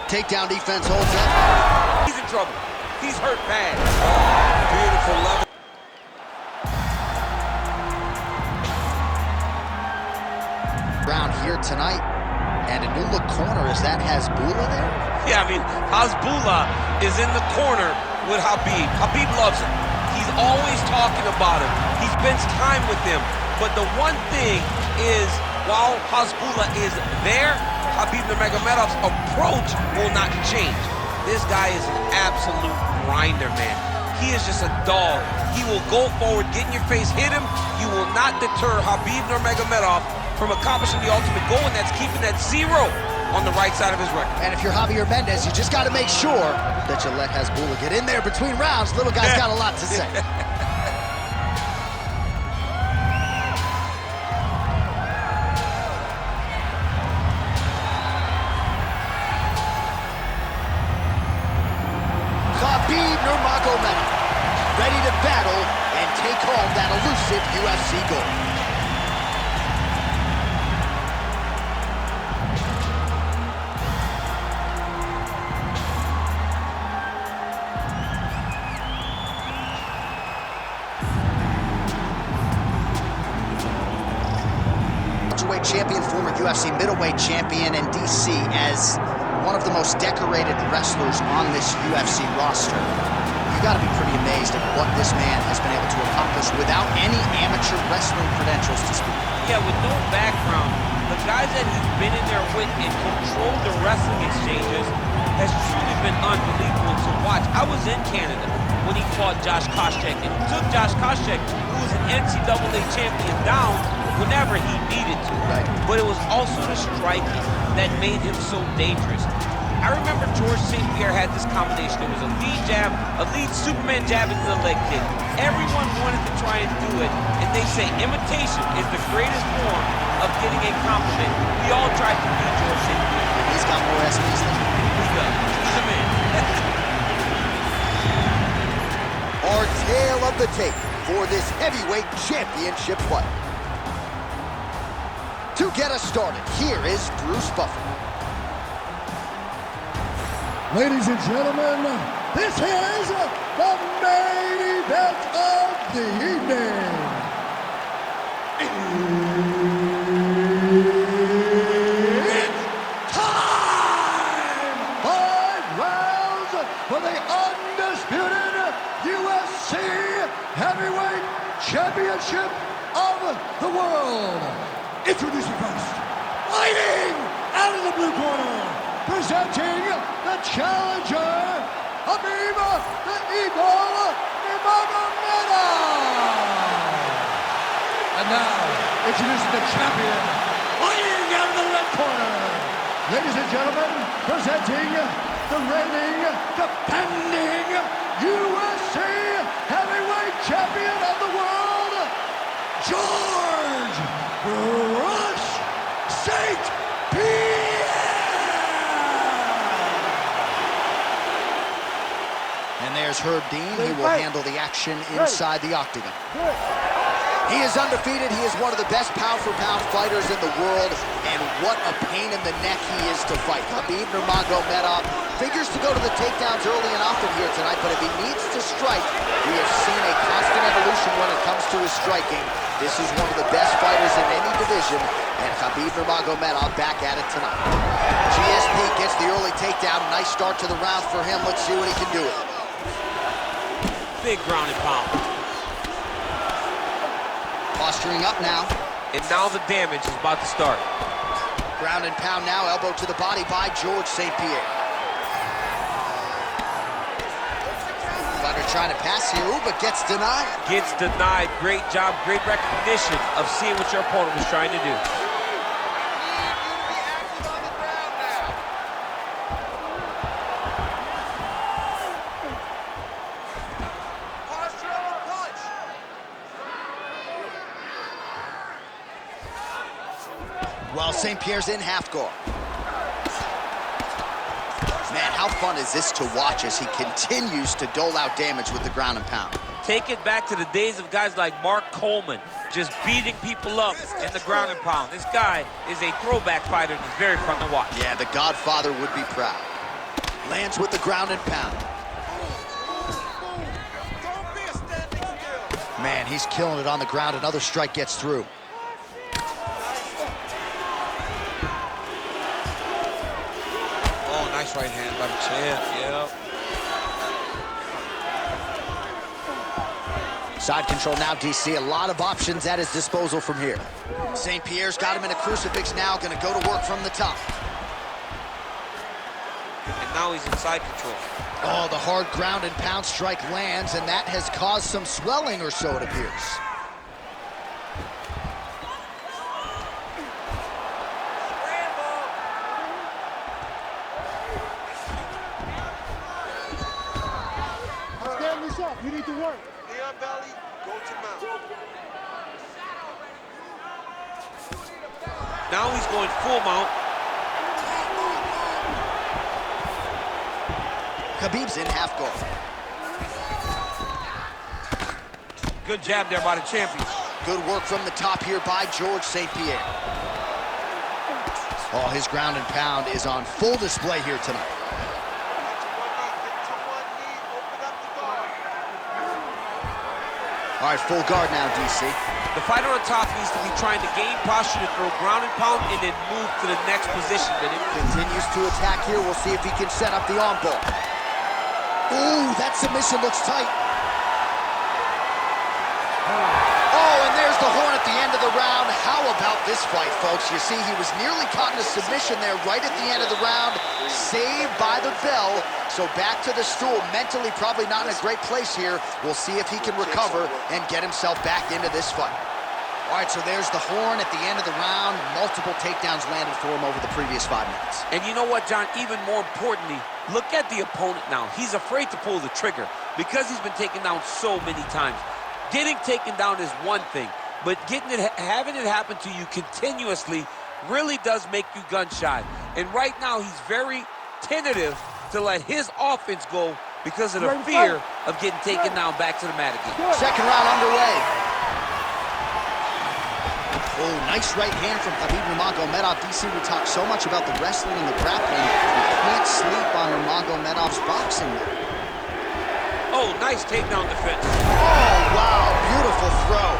Takedown defense holds up. He's in trouble. He's hurt bad. Oh, beautiful level. Round here tonight, and a new look corner. Is that Hasbulla there? Yeah, I mean, Hasbulla is in the corner with Khabib. Khabib loves him. He's always talking about him. He spends time with him. But the one thing is, while Hasbulla is there, Khabib Nurmagomedov's approach will not change. This guy is an absolute grinder, man. He is just a dog. He will go forward, get in your face, hit him. You will not deter Khabib Nurmagomedov from accomplishing the ultimate goal, and that's keeping that 0 on the right side of his record. And if you're Javier Mendez, you just got to make sure that you let Hasbulla get in there between rounds. Little guy's got a lot to say. Khabib Nurmagomedov, ready to battle and take home that elusive UFC gold. Champion, former UFC middleweight champion, and DC as one of the most decorated wrestlers on this UFC roster. You got to be pretty amazed at what this man has been able to accomplish without any amateur wrestling credentials to speak. Yeah, with no background, the guys that he's been in there with and controlled the wrestling exchanges has truly been unbelievable to watch. I was in Canada when he fought Josh Koscheck and took Josh Koscheck, who was an NCAA champion, down whenever he needed to. Right. But it was also the striking that made him so dangerous. I remember Georges St-Pierre had this combination. It was a lead jab, a lead Superman jab into the leg kick. Everyone wanted to try and do it, and they say imitation is the greatest form of getting a compliment. We all tried to be Georges St-Pierre. He's got more SPs than you. He does. He's a man. Our tale of the tape for this heavyweight championship fight. To get us started, here is Bruce Buffer. Ladies and gentlemen, this is the main event of the evening. It's time! 5 rounds for the undisputed UFC Heavyweight Championship of the world. Introducing first, fighting out of the blue corner, presenting the challenger, Khabib the Eagle Nurmagomedov. And now, introducing the champion, fighting out of the red corner. Ladies and gentlemen, presenting the reigning, defending UFC Heavyweight Champion of the world, Georges St-Pierre! And there's Herb Dean. He will handle the action inside the octagon. He is undefeated. He is one of the best pound-for-pound fighters in the world, and what a pain in the neck he is to fight. Khabib Nurmagomedov figures to go to the takedowns early and often here tonight, but if he needs to strike, we have seen a constant evolution when it comes to his striking. This is one of the best fighters in any division, and Khabib Nurmagomedov back at it tonight. GSP gets the early takedown. Nice start to the round for him. Let's see what he can do with it. Big ground and pound. Posturing up now. And now the damage is about to start. Ground and pound now, elbow to the body by Georges St-Pierre. Fighter trying to pass here, ooh, but gets denied. Gets denied. Great job, great recognition of seeing what your opponent was trying to do. While St-Pierre's in half guard. Man, how fun is this to watch as he continues to dole out damage with the ground and pound. Take it back to the days of guys like Mark Coleman, just beating people up in the ground and pound. This guy is a throwback fighter and he's very fun to watch. Yeah, the Godfather would be proud. Lands with the ground and pound. Man, he's killing it on the ground. Another strike gets through. Oh, nice right hand by the champ, yeah. Side control now, DC. A lot of options at his disposal from here. St-Pierre's got him in a crucifix now, gonna go to work from the top. And now he's in side control. Oh, the hard ground and pound strike lands, and that has caused some swelling or so, it appears. Stand this up. You need to work. Near belly, go to mount. Now he's going full mount. Khabib's in half guard. Good jab there by the champion. Good work from the top here by Georges St-Pierre. Oh, his ground and pound is on full display here tonight. All right, full guard now, DC. The fighter on top needs to be trying to gain posture to throw ground and pound and then move to the next position. But it Continues to attack here. We'll see if he can set up the arm bar. Ooh, that submission looks tight. Oh, and there's the horn at the end of the round. How about this fight, folks? You see, he was nearly caught in a submission there right at the end of the round. Saved by the bell. So back to the stool. Mentally probably not in a great place here. We'll see if he can recover and get himself back into this fight. All right, so there's the horn at the end of the round. Multiple takedowns landed for him over the previous 5 minutes. And you know what, John? Even more importantly, look at the opponent now. He's afraid to pull the trigger because he's been taken down so many times. Getting taken down is one thing, but having it happen to you continuously really does make you gun shy. And right now, he's very tentative to let his offense go because of the fear of getting taken down back to the mat again. Second round underway. Oh, nice right hand from Khabib Nurmagomedov. DC, we talk so much about the wrestling and the grappling. You can't sleep on Nurmagomedov's boxing there. Oh, nice takedown defense. Oh, wow, beautiful throw.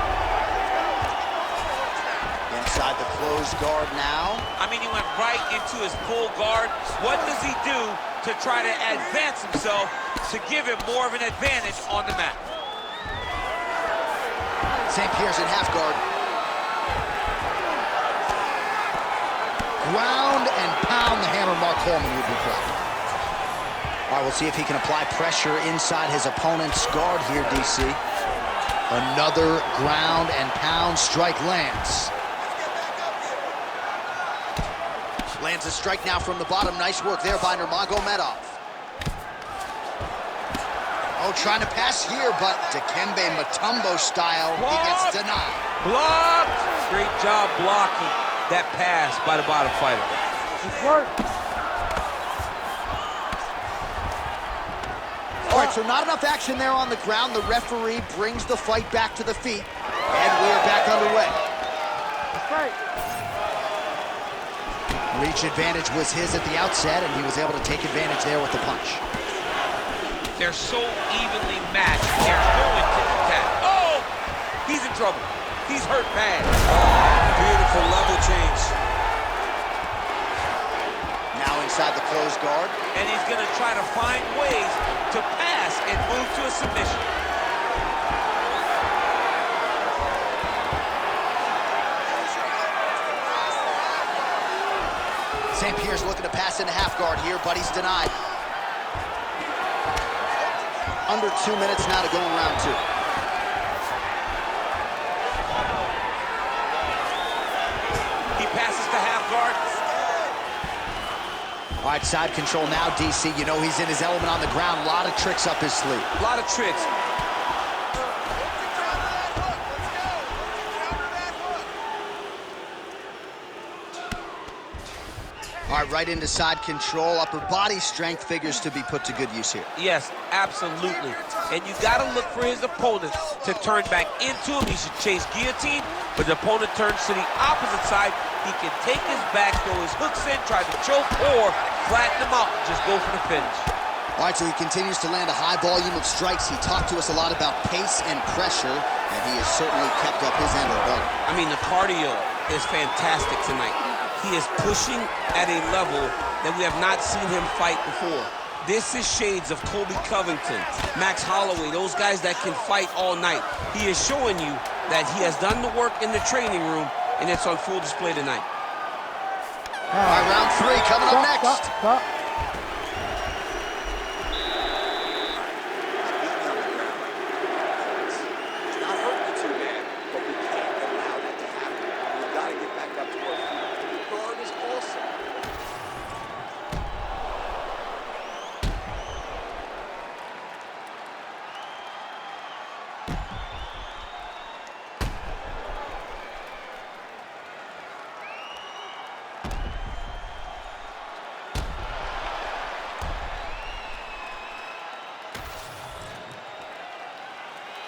Inside the closed guard now. I mean, he went right into his full guard. What does he do to try to advance himself to give him more of an advantage on the mat? St-Pierre's in half guard. Ground and pound, the hammer Mark Coleman would be proud. All right, we'll see if he can apply pressure inside his opponent's guard here, DC. Another ground and pound strike lands. Lands a strike now from the bottom. Nice work there by Nurmagomedov. Oh, trying to pass here, but Dikembe Mutombo style, he gets denied. Blocked! Great job blocking that pass by the bottom fighter. Good work. All right, so not enough action there on the ground. The referee brings the fight back to the feet, and we are back underway. That's right. Reach advantage was his at the outset, and he was able to take advantage there with the punch. They're so evenly matched. There's no intent to tap. Oh! He's in trouble. He's hurt bad. Beautiful level change. Now inside the closed guard. And he's going to try to find ways to pass and move to a submission. St-Pierre's looking to pass into half guard here, but he's denied. Under 2 minutes now to go in round 2. He passes to half guard. All right, side control now, DC. You know he's in his element on the ground. A lot of tricks up his sleeve. A lot of tricks. All right, right into side control. Upper body strength figures to be put to good use here. Yes, absolutely. And you got to look for his opponent to turn back into him. He should chase guillotine, but the opponent turns to the opposite side. He can take his back, throw his hooks in, try to choke, or flatten him out, just go for the finish. All right, so he continues to land a high volume of strikes. He talked to us a lot about pace and pressure, and he has certainly kept up his end of the bargain. I mean, the cardio is fantastic tonight. He is pushing at a level that we have not seen him fight before. This is shades of Colby Covington, Max Holloway, those guys that can fight all night. He is showing you that he has done the work in the training room, and it's on full display tonight. All right, round 3 coming up next.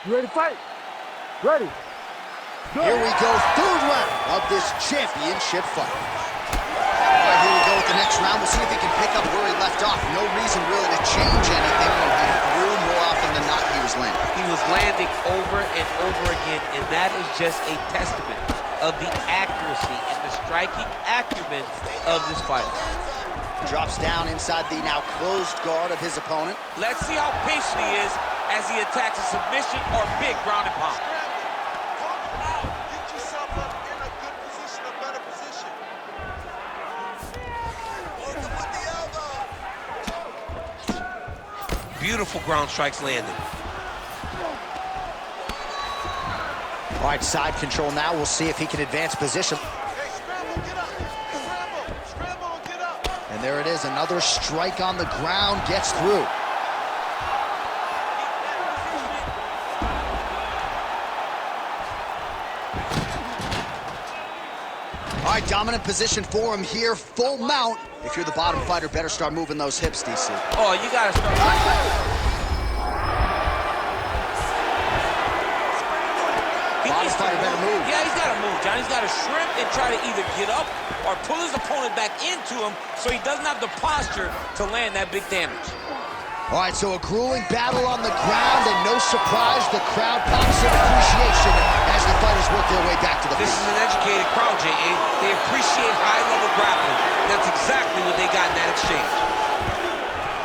You ready to fight? Ready. Go. Here we go, 3rd round of this championship fight. All right, here we go with the next round. We'll see if he can pick up where he left off. No reason really to change anything when he threw. More often than not, he was landing. He was landing over and over again, and that is just a testament of the accuracy and the striking acumen of this fighter. Drops down inside the now closed guard of his opponent. Let's see how patient he is as he attacks a submission or big ground and pound. Get yourself up in a good position, a better position. With the elbow. Beautiful ground strikes landed. All right, side control now. We'll see if he can advance position. Hey, scramble, get up. Scramble and get up. And there it is, another strike on the ground, gets through. All right, dominant position for him here, full mount. If you're the bottom fighter, better start moving those hips, DC. Oh, you gotta start. Bottom fighter better move. Yeah, he's gotta move, John. He's gotta shrimp and try to either get up or pull his opponent back into him so he doesn't have the posture to land that big damage. All right, so a grueling battle on the ground, and no surprise, the crowd pops in appreciation as the fighters work their way back to the This feet. is an educated crowd, J.A. They appreciate high-level grappling. That's exactly what they got in that exchange.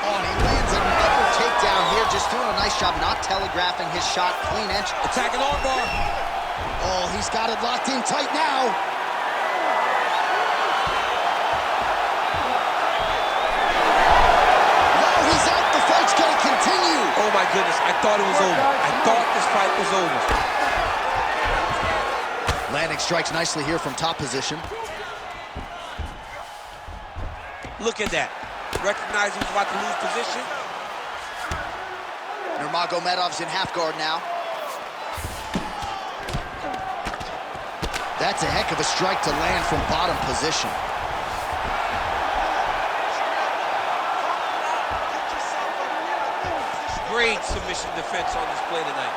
Oh, and he lands another takedown here, just doing a nice job not telegraphing his shot, clean entry. Attacking armbar. Oh, he's got it locked in tight now. No, he's out. The fight's gonna continue. Oh, my goodness. I thought it was over. I thought this fight was over. Landing strikes nicely here from top position. Look at that. Recognizing he's about to lose position. Nurmagomedov's in half guard now. That's a heck of a strike to land from bottom position. Great submission defense on display tonight.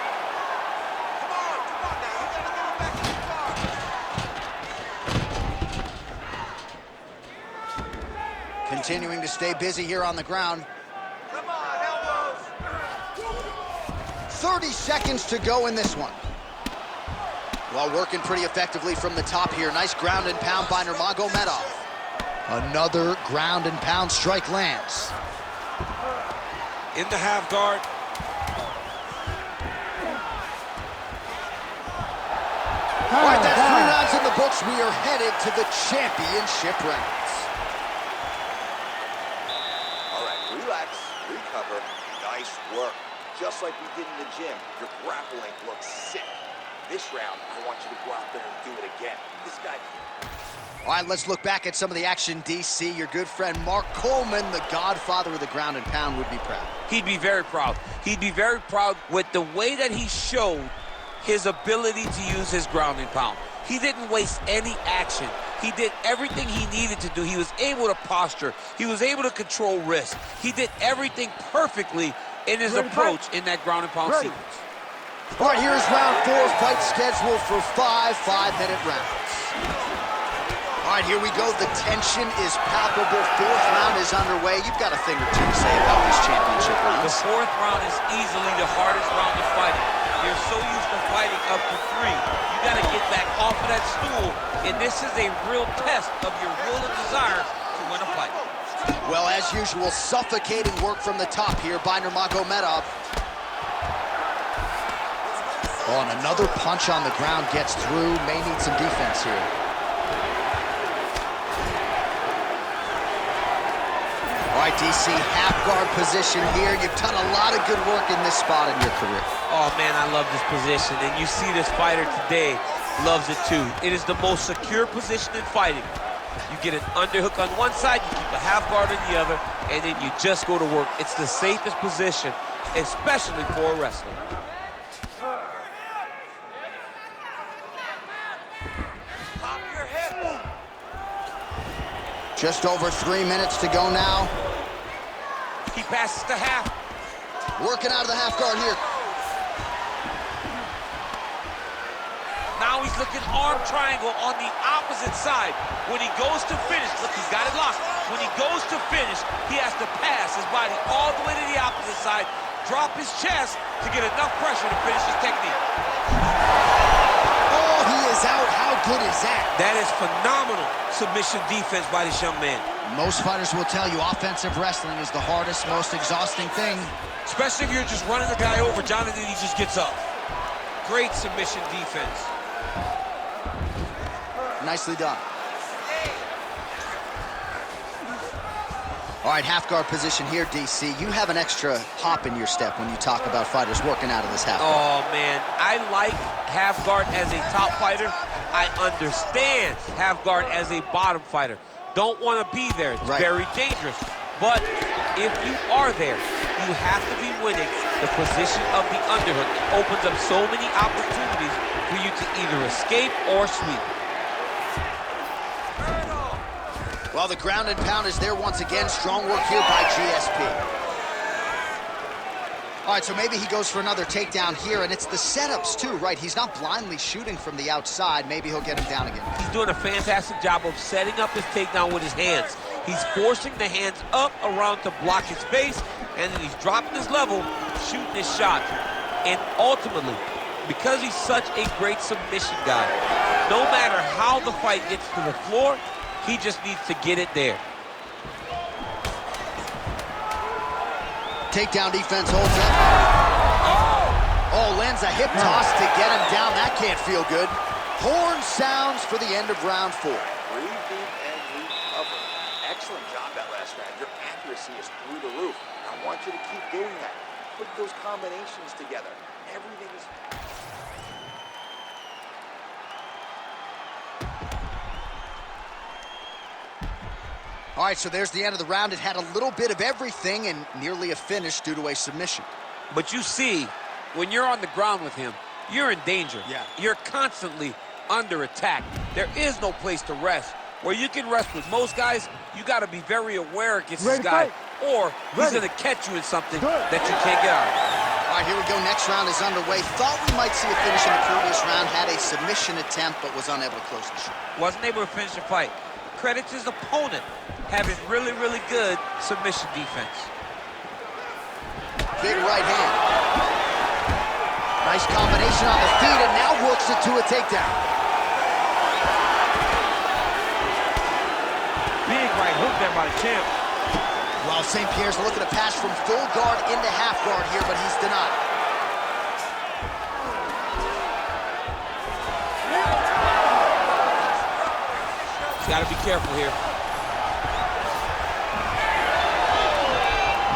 Continuing to stay busy here on the ground. Come on, elbows. 30 seconds to go in this one. Well, working pretty effectively from the top here. Nice ground and pound by Nurmagomedov. Another ground and pound strike lands. In the half guard. All right, that's 3 rounds in the books. We are headed to the championship rounds. All right, relax, recover. Nice work. Just like we did in the gym, your grappling looks sick. This round, I want you to go out there and do it again. This guy... All right, let's look back at some of the action, DC. Your good friend Mark Coleman, the godfather of the ground and pound, would be proud. He'd be very proud. He'd be very proud with the way that he showed his ability to use his ground and pound. He didn't waste any action. He did everything he needed to do. He was able to posture. He was able to control risk. He did everything perfectly in his approach in that ground and pound sequence. All right, here's round 4, fight scheduled for 5 5-minute rounds. All All right, here we go. The tension is palpable. Fourth round is underway. You've got a thing or two to say about these championship rounds. The fourth round is easily the hardest round of fighting. You're so used to fighting up to 3. You got to get back off of that stool, and this is a real test of your will and desire to win a fight. Well, as usual, suffocating work from the top here by Nurmagomedov. Oh, and another punch on the ground gets through. May need some defense here. All right, DC, half guard position here. You've done a lot of good work in this spot in your career. Oh, man, I love this position. And you see this fighter today loves it, too. It is the most secure position in fighting. You get an underhook on one side, you keep a half guard on the other, and then you just go to work. It's the safest position, especially for a wrestler. Pop your hip. Just over 3 minutes to go now. He passes to half. Working out of the half guard here. Now he's looking arm triangle on the opposite side. When he goes to finish, look, he's got it locked. When he goes to finish, he has to pass his body all the way to the opposite side, drop his chest to get enough pressure to finish his technique. Oh, he is out. How good is that? That is phenomenal submission defense by this young man. Most fighters will tell you offensive wrestling is the hardest, most exhausting thing. Especially if you're just running the guy over, Jonathan, he just gets up. Great submission defense. Nicely done. All right, half guard position here, DC. You have an extra hop in your step when you talk about fighters working out of this half guard. Oh, man, I like half guard as a top fighter. I understand half guard as a bottom fighter. Don't want to be there. It's very dangerous. But if you are there, you have to be winning the position of the underhook. It opens up so many opportunities for you to either escape or sweep. Well, the ground and pound is there once again. Strong work here by GSP. All right, so maybe he goes for another takedown here, and it's the setups too, right? He's not blindly shooting from the outside. Maybe he'll get him down again. He's doing a fantastic job of setting up his takedown with his hands. He's forcing the hands up around to block his face, and then he's dropping his level, shooting his shot. And ultimately, because he's such a great submission guy, no matter how the fight gets to the floor, he just needs to get it there. Takedown defense holds up. Oh, lands a hip toss to get him down. That can't feel good. Horn sounds for the end of round 4. Breathe deep and recover. Excellent job that last round. Your accuracy is through the roof. I want you to keep doing that. Put those combinations together. Everything is... All right, so there's the end of the round. It had a little bit of everything and nearly a finish due to a submission. But you see, when you're on the ground with him, you're in danger. Yeah. You're constantly under attack. There is no place to rest. Where you can rest with most guys, you got to be very aware against this guy, or he's going to catch you in something that you can't get out of. All right, here we go. Next round is underway. Thought we might see a finish in the previous round. Had a submission attempt, but was unable to close the show. Wasn't able to finish the fight. Credits his opponent having really, really good submission defense. Big right hand. Nice combination on the feet, and now works it to a takedown. Big right hook there by the champ. Well, St-Pierre's looking to pass from full guard into half guard here, but he's denied. He's got to be careful here.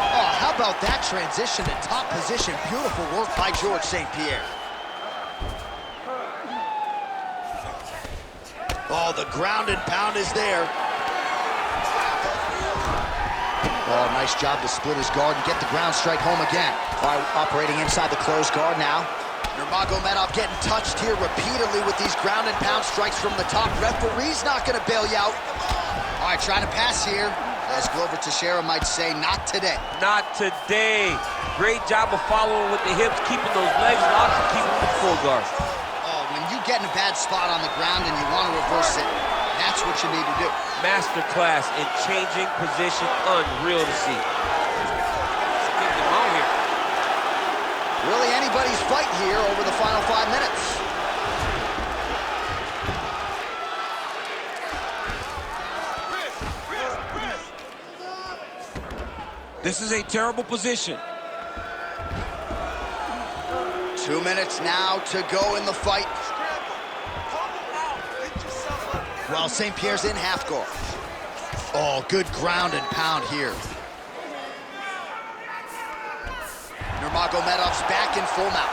Oh, how about that transition to top position? Beautiful work by Georges St-Pierre. Oh, the ground and pound is there. Oh, nice job to split his guard and get the ground strike home again. All right, operating inside the closed guard now. Nurmagomedov getting touched here repeatedly with these ground and pound strikes from the top. Referee's not going to bail you out. All right, trying to pass here. As Glover Teixeira might say, not today. Not today. Great job of following with the hips, keeping those legs locked and keeping them full guard. Oh, when you get in a bad spot on the ground and you want to reverse it, that's what you need to do. Masterclass in changing position, unreal to see. Getting them on here. Really anybody's fight here over the final 5 minutes. This is a terrible position. 2 minutes now to go in the fight. Well, St-Pierre's in half guard. Oh, good ground and pound here. Nurmagomedov's back in full mount.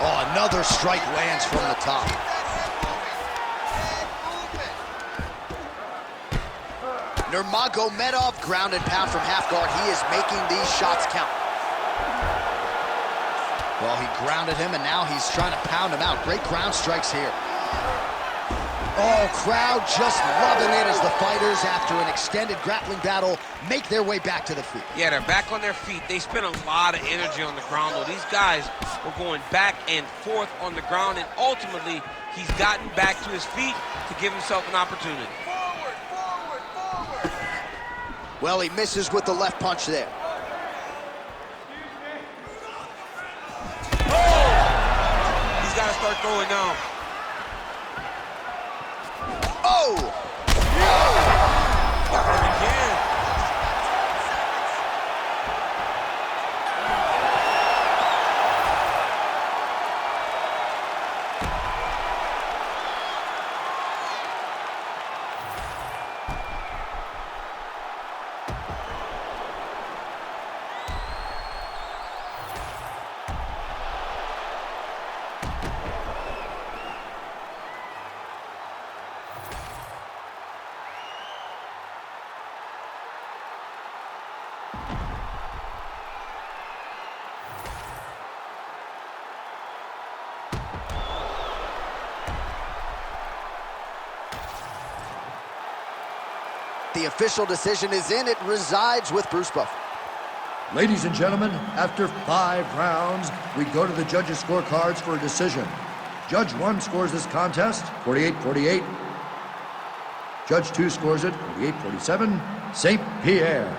Oh, another strike lands from the top. Nurmagomedov ground and pound from half guard. He is making these shots count. Well, he grounded him, and now he's trying to pound him out. Great ground strikes here. Oh, crowd just loving it as the fighters, after an extended grappling battle, make their way back to the feet. Yeah, they're back on their feet. They spent a lot of energy on the ground, though. These guys were going back and forth on the ground, and ultimately, he's gotten back to his feet to give himself an opportunity. Forward, forward, forward. Well, he misses with the left punch there. He's got to start throwing down. Oh! Again. The official decision is in. It resides with Bruce Buffer. Ladies and gentlemen, after 5 rounds, we go to the judges' scorecards for a decision. Judge 1 scores this contest 48-48. Judge 2 scores it 48-47, St-Pierre.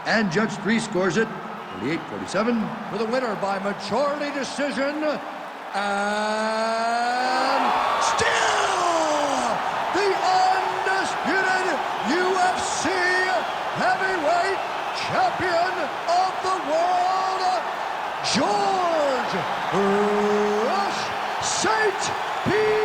And Judge 3 scores it 48-47 for the winner by majority decision. And still the undisputed UFC heavyweight champion of the world, Georges St-Pierre.